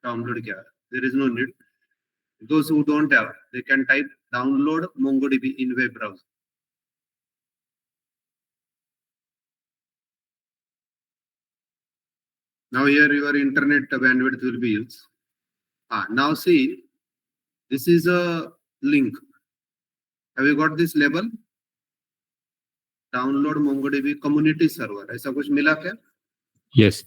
download किया. There is no need. Those who don't have, they can type download MongoDB in web browser. Now here your internet bandwidth will be used. Now see, this is a link. Have you got this label? Download MongoDB community server. ऐसा कुछ मिला क्या? Yes.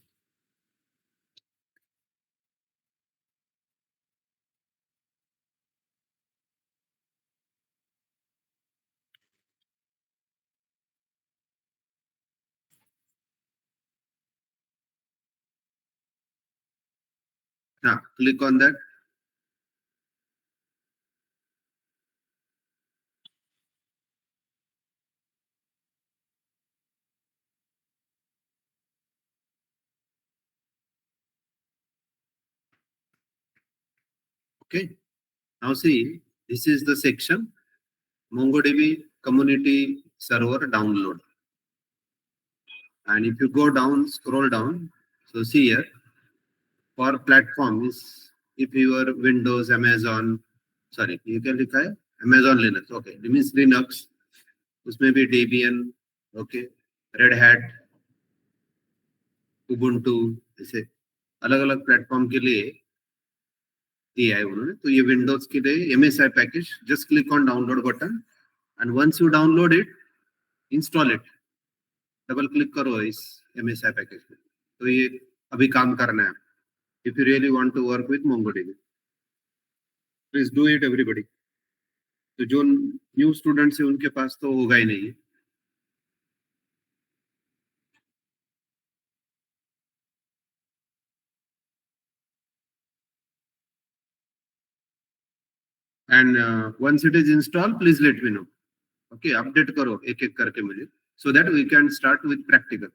Click on that. Okay. Now see, this is the section MongoDB community server download. And if you go down, scroll down, so see here, for platforms, if your Windows, Amazon, sorry, you can लिखा है Amazon Linux, okay, it means Linux, उसमें भी Debian, okay, Red Hat, Ubuntu, ऐसे अलग अलग platform के लिए दिया है उन्होंने. तो ये विंडोज के लिए MSI package, just click on download button and once you download it, install it. Double click करो इस MSI पैकेज में, तो ये अभी काम करना है. If you really want to work with MongoDB, please do it everybody. तो जो न्यू स्टूडेंट्स है उनके पास तो होगा ही नहीं. And once it is installed, please let me know. Okay, update करो एक एक करके मुझे, so that we can start with practical.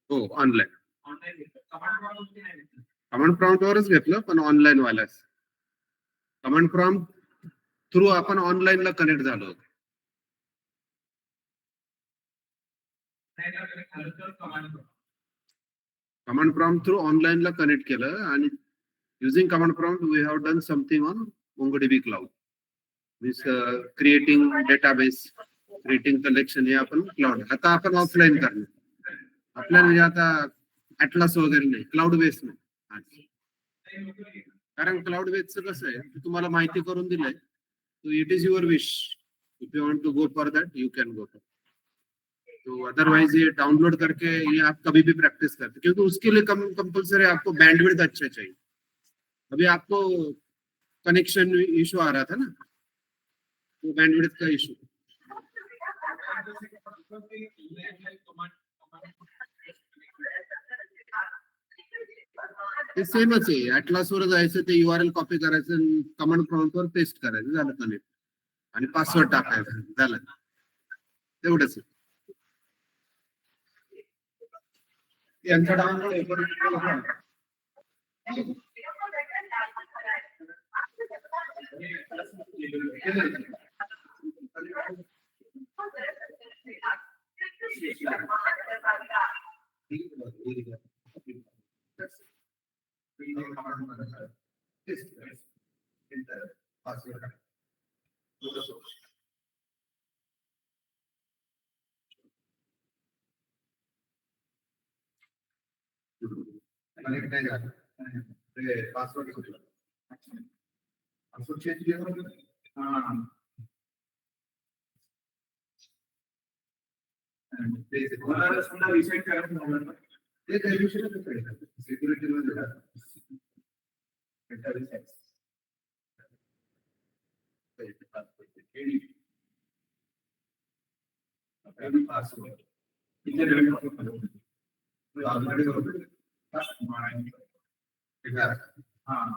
हो ऑनलाईन कमांड प्रॉम्प्ट वरच घेतलं, पण ऑनलाईन वालाच. कमांड प्रॉम्प्ट थ्रू आपण ऑनलाईन ला कनेक्ट झालो होतो. कमांड प्रॉम्प्ट थ्रू ऑनलाईन ला कनेक्ट केलं आणि using command prompt we have done something on MongoDB cloud. Means creating database, creating collection, हे आपण क्लाउड. आता आपण ऑफलाईन करणार. आपल्याला म्हणजे आता ॲटलास वगैरे नाही, क्लाउड बेस नाही. कारण क्लाउड बेसचं कसं आहे, तुम्हाला माहिती करून दिलंय, तो it is your wish. If you want to go for that you can go for. तो अदरवाइज ये डाउनलोड करके ये आप कभी भी प्रैक्टिस करते, क्योंकि उसके लिए कंपल्सरी आपको बैंडविड्थ अच्छा चाहिए. अभी आपको कनेक्शन इशू आ रहा था ना, तो बैंडविड्थ का इशू. ते सेमच आहे. ॲटलास वर जायचं, ते URL कॉपी करायचं, कमांड प्रॉम्प्ट वर पेस्ट करायचं, झालं कनेक्ट. आणि पासवर्ड टाकायचं, झालं. तेवढंच आहे. यांचा डाउनलोड कनेक्ट नाही झालं ते पासवर्ड चुकला पासवर्ड चेंज केलं हां ते मला समजा रिसेट करायचं म्हणलं ते त्या दिवशीच करायचं सिक्युरिटी मध्ये पासवर्ड हां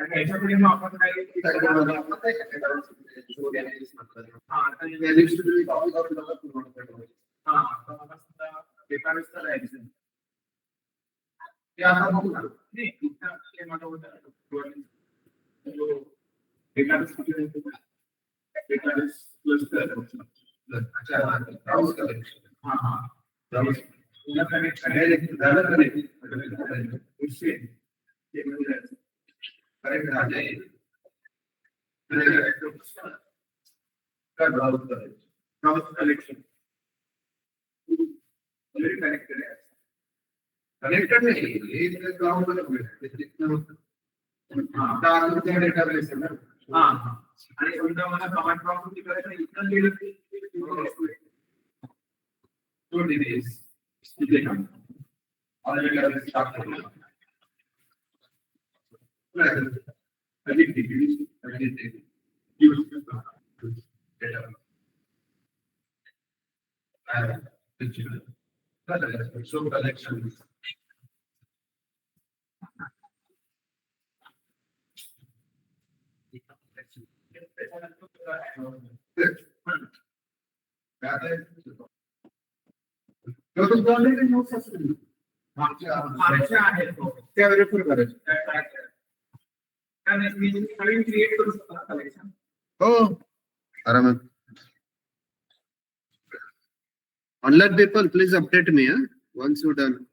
याच्यापुढे मग आपण काय कलेक्शन कनेक्टेड नाही क्लाउड डेटाबेस आहे ना आणि समजा मला कमांड प्रॉम्प्ट करायचं इथं लिहिलं तो डिव्हाइस तिथे काम ऑलरेडी स्टार्ट केलं अधिक डिग्री अधिक यूज डेटा so collection त्या रेफर करायचं क्रिएट करू शकतो हो आरामात Online people, please update me once you done.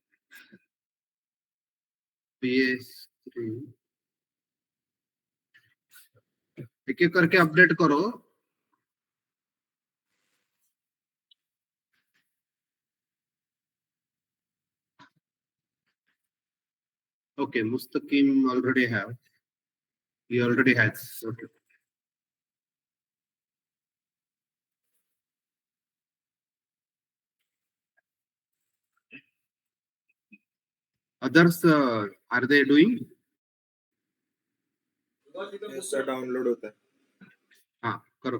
PS3 एक एक करके अपडेट करो. Okay, Mustaqim already have. He already has. Okay. Others, are they doing? Yes, sir, download होता है. हाँ, करो.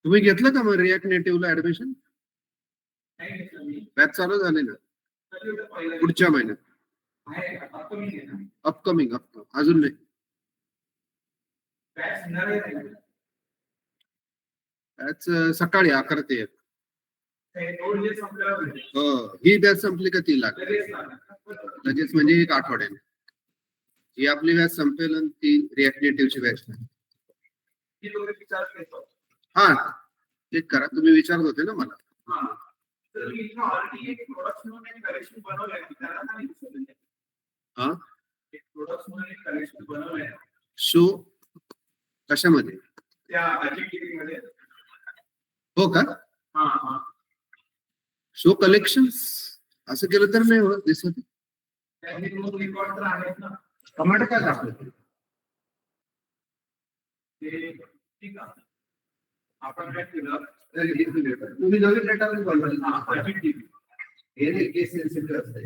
तुम्ही घेतलं का मग रिएक्ट नेटिव्हला ऍडमिशन? बॅच चालू झाली ना पुढच्या महिन्यात अपकमिंग अजून नाही बॅच सकाळी 11 ते 1 ही बॅच संपली का ती लगेच म्हणजे 1 आठवड्याने ही आपली बॅच संपेल आणि ती रिएक्ट नेटिव्हची बॅच हा चेक करा तुम्ही विचारत होते ना मला शो कशामध्ये हो का शो कलेक्शन असं केलं तर नाही होत दिसत टमाटर काय दाखवत ठीक आहे आपण काय केलं तुम्ही नवीन डेटाबेस बनवला हे केस सेन्सिटिव्ह असते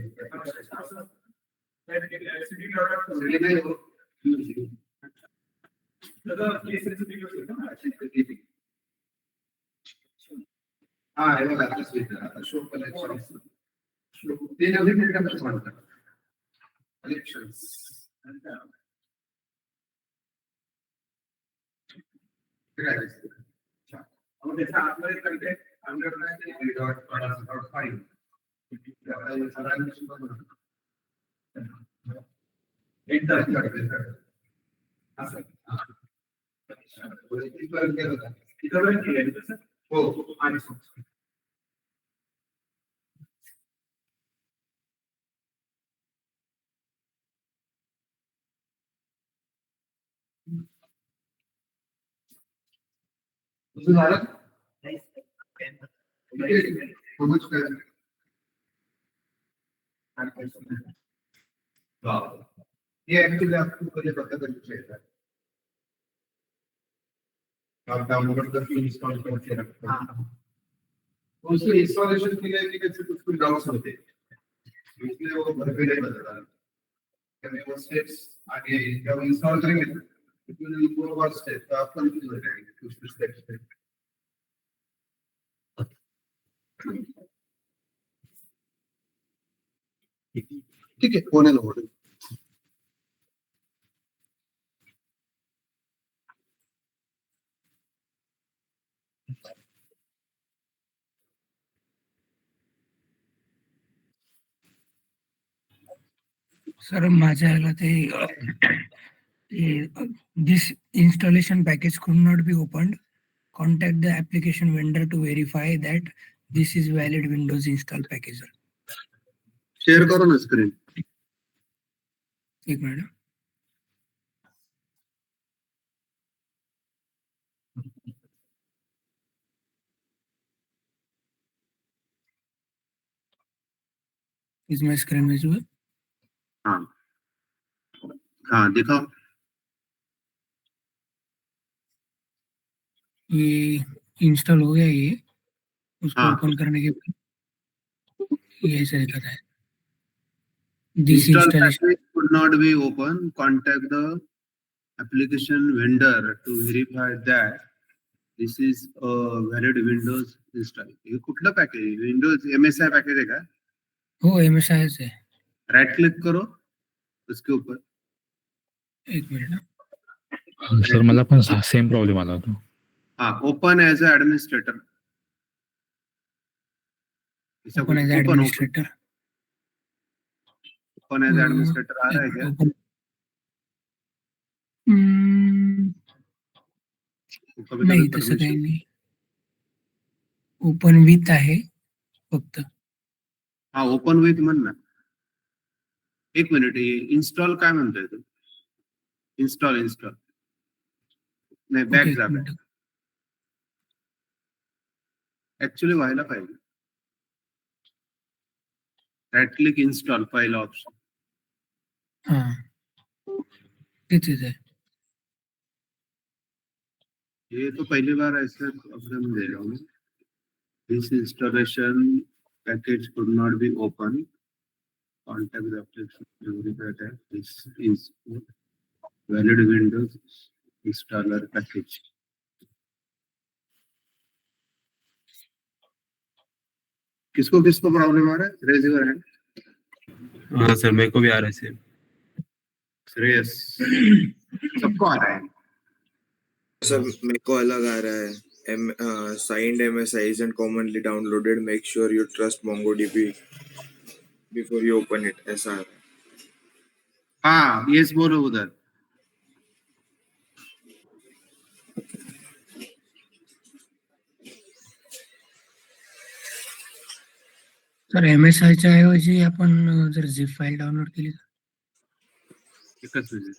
हा हे बघा अशोक कलेक्शन ते नवीन डेटाबेस बनवतात कलेक्शन्स त्याच्या आतमध्ये कंटेंट अंडर हो आणि तुझं झालं समज काय ये ऍक्च्युली आपको पहले पता करना चाहिए आप डाउनलोड करके इंस्टॉल करके रखते हैं उसको इंस्टॉलेशन के लिए भी कुछ कुछ डाउट्स होते हैं इसलिए वो घर पे नहीं बता रहा वो स्टेप्स आगे जब इंस्टॉल करेंगे तो वो बार स्टेप तो आप कंफ्यूज हो जाएंगे कुछ कुछ स्टेप्स ठीक है होने दो सर माझ्या ह्याला this installation package could not be opened. Contact the application vendor to verify that this is valid Windows install package. Share करो ना स्क्रीन एक minute. Is my screen visible? हाँ हाँ दिखाओ ये इंस्टॉल हो गया ये उसको हाँ. ओपन करने के बाद ये ऐसे दिखाता है this Install installation. package could not be open. Contact the application vendor to verify that this is a valid Windows install. हे कुठलं पॅकेज विंडोज MSI पैकेज है क्या हो MSI है. राइट क्लिक करो उसके ऊपर एक मिनिट. सर मला पण सेम प्रॉब्लेम आला होता. हाँ open as a administrator open as administrator. Open as administrator आ रहा है क्या कभी नाही कभी तसं काही permission नाही. ओपन विथ आहे फक्त. हाँ ओपन विथ म्हण ना एक मिनिट इन्स्टॉल काय म्हणतोय तू इन्स्टॉल इन्स्टॉल नाही बॅक जा ऍक्च्युली व्हायला पाहिजे राइट क्लिक इंस्टॉल पहिला ऑप्शन हाँ तिथेच आहे. ये तो पहली बार ऐसे प्रॉब्लम दे रहा हूँ this installation package could not be open contact the application to verify that this is valid Windows installer package किसको किसको प्रॉब्लम आ रहा है रेज योर हैंड हाँ सर मेरे को भी आ रहा है सेम. श्रेयस सबको आ रहा है सर मेरे को अलग आ रहा है. Signed MSI isn't commonly downloaded. Make sure you trust MongoDB before you open it. ऐसा आ रहा है. हाँ यस बोलो उधर तर MSI च्या ऐवजी आपण जर झिप फाईल डाउनलोड केली एकच मिनिट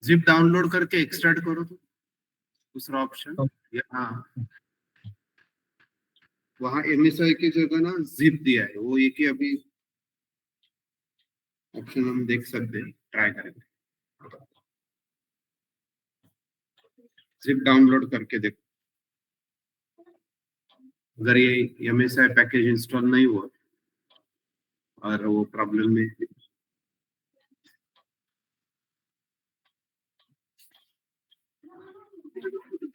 जिप डाउनलोड करके एक्सट्रैक्ट करो तो दूसरा ऑप्शन। हाँ, वहाँ MSI की जगह ना जिप दिया है, वो एक ही अभी ऑप्शन हम देख सकते हैं, ट्राई करेंगे। जिप डाउनलोड करके देखो, अगर ये MSI पैकेज इंस्टॉल नहीं हुआ और वो प्रॉब्लम में,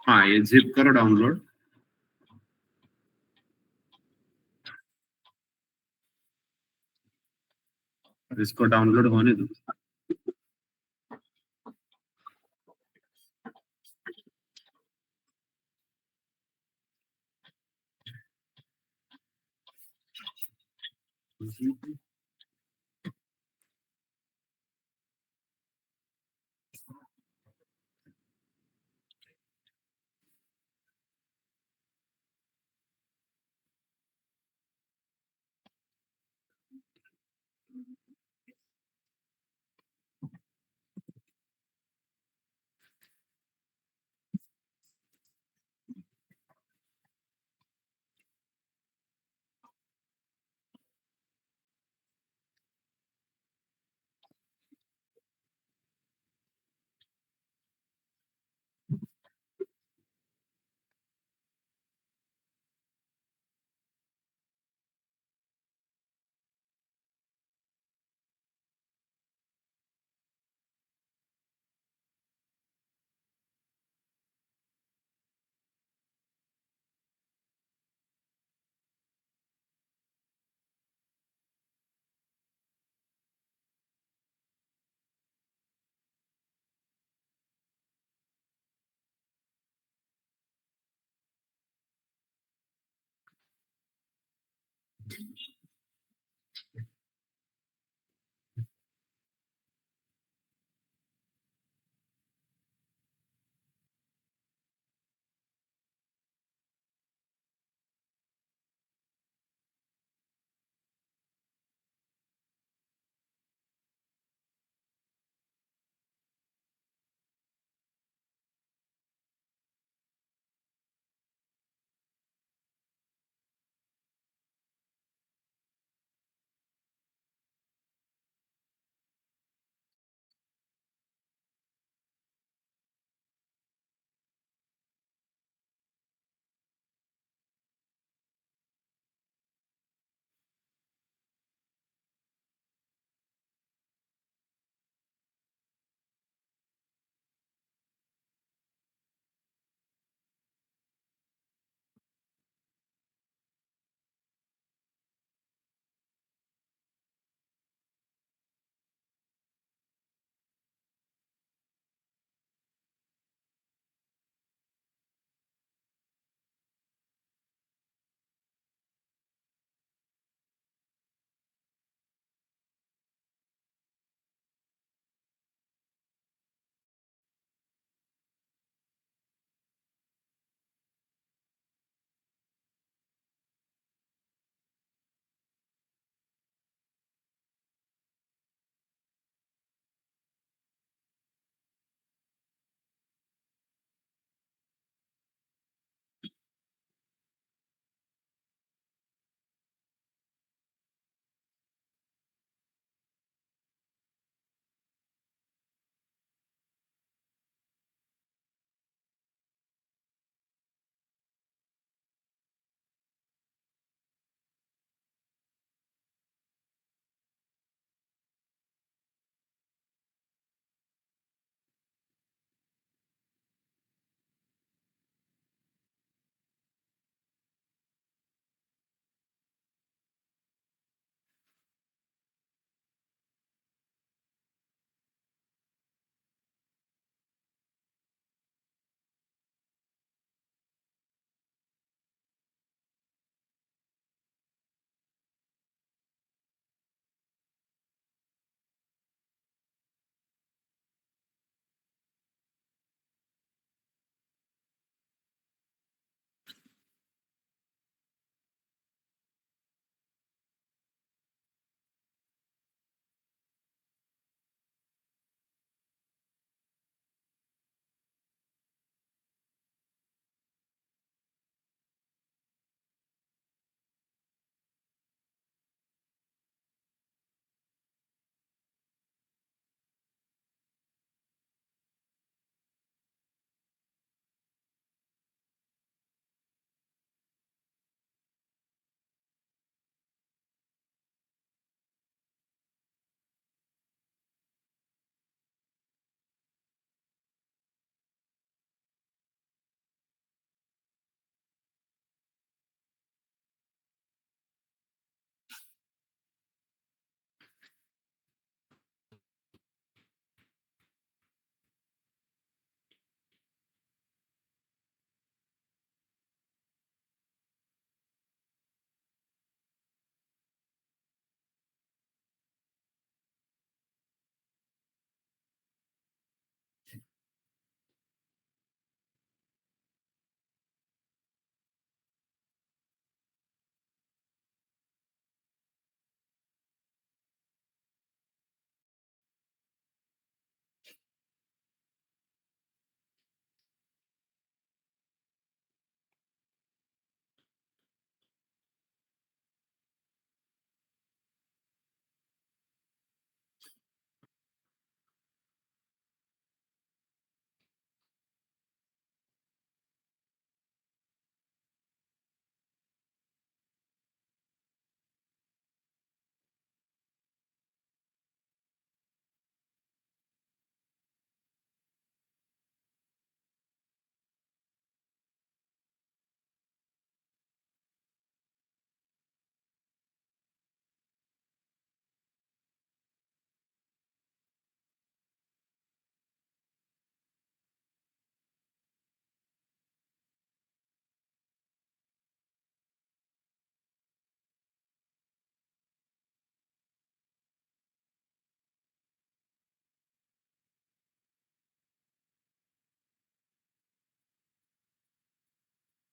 हाँ ये जिप करो डाउनलोड। इसको डाउनलोड होने दो।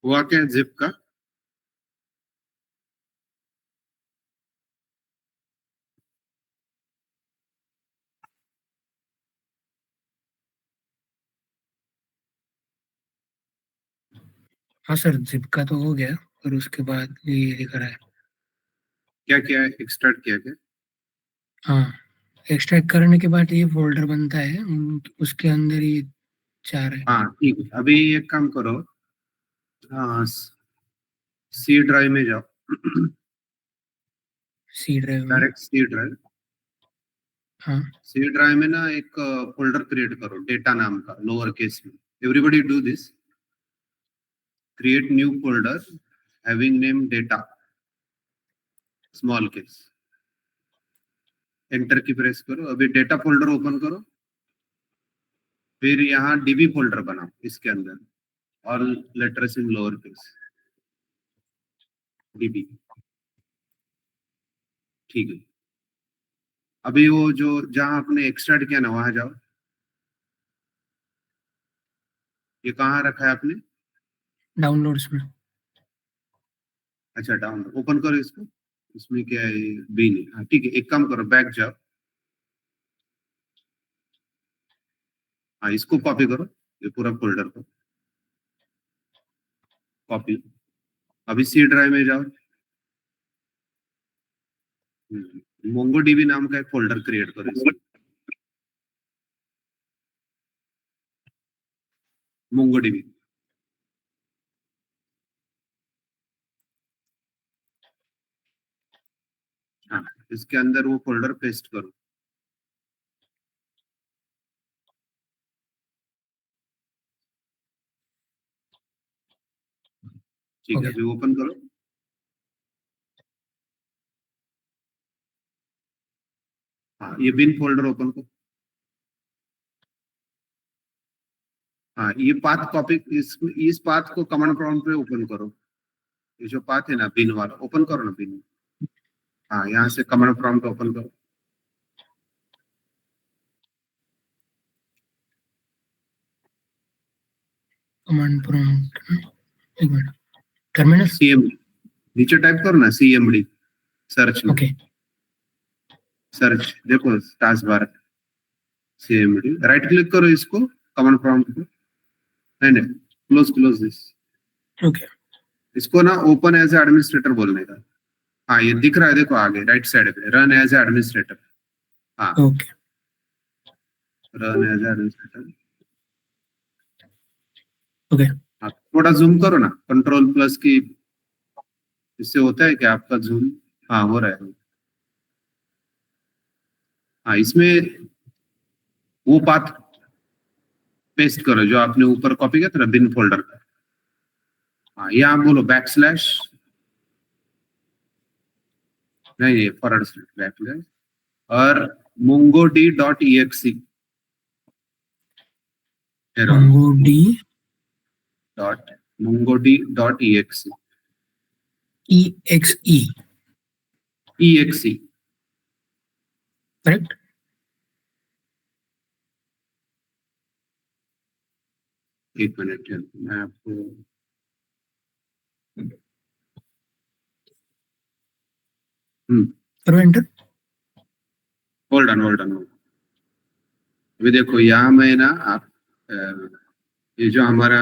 हुआ क्या जिप का? हाँ सर, जिप का तो हो गया, और उसके बाद ये दिख रहा है। क्या क्या एक्सट्रैक्ट किया क्या? हाँ, एक्सट्रैक्ट करने के बाद ये फोल्डर बनता है, उसके अंदर ये 4 है। हाँ ठीक है, अभी एक काम करो, हाँ सी ड्राइव में जाओ, सी ड्राइव में। Direct C drive. हाँ, सी ड्राइव में ना एक फोल्डर क्रिएट करो डेटा नाम का, लोअर केस में। Everybody do this, create new folder having name data, small case. Enter की प्रेस करो, अभी डेटा फोल्डर ओपन करो, फिर यहाँ डीबी फोल्डर बनाओ इसके अंदर, all letters in lower case, dB. ठीक है, अभी वो जो जहां आपने एक्सट्रैक्ट किया ना वहां जाओ। ये कहाँ रखा है आपने? डाउनलोड्स में। अच्छा, डाउन ओपन करो इसको, इसमें क्या है? बी नहीं, हाँ ठीक है, एक काम करो, बैक जाओ, हाँ इसको कॉपी करो, ये पूरा फोल्डर को कॉपी। अभी सी ड्राइव में जाओ, मोंगोडीबी नाम का एक फोल्डर क्रिएट करो इसमें, मोंगोडीबी। हाँ, इसके अंदर वो फोल्डर पेस्ट करो। ठीक है, ओके। अभी ओपन करो। हाँ, ये बिन फोल्डर ओपन करो। हाँ, ये पाथ कॉपी, इस पाथ को कमांड प्रॉम्प्ट पे ओपन करो। ये जो पाथ है ना बिन वाला, ओपन करो ना बिन। हाँ, यहाँ से कमांड प्रॉम्प्ट ओपन करो। कमांड प्रॉम्प्ट, एक मिनट, टर्मिनल। सीएमडी नीचे टाइप करो ना, सीएमडी सर्च में। ओके। सर्च देखो, task bar, CMD right click करो इसको, कमांड प्रॉम्प्ट पे, नहीं क्लोज क्लोज दिस। ओके। इसको ना ओपन एज एडमिनिस्ट्रेटर बोलने का। हाँ, ये दिख रहा है देखो आगे राइट साइड पे, रन एज एडमिनिस्ट्रेटर। हाँ, okay. Run as administrator. Okay. हाँ, थोड़ा जूम करो ना, कंट्रोल प्लस की, इससे होता है क्या आपका जूम? हाँ हो रहा है। हाँ, इसमें वो पाथ पेस्ट करो जो आपने ऊपर कॉपी किया था ना बिन फोल्डर का। हाँ, यहाँ बोलो बैकस्लैश, नहीं फॉरवर्ड स्लैश, बैकस्लैश, और mongodb.exe mongodb dot mongodb.exe exe, exe। Correct. एक मिनट, मैं आपको करो enter. Hold on hold on. अभी देखो यहाँ में ना आप ये जो हमारा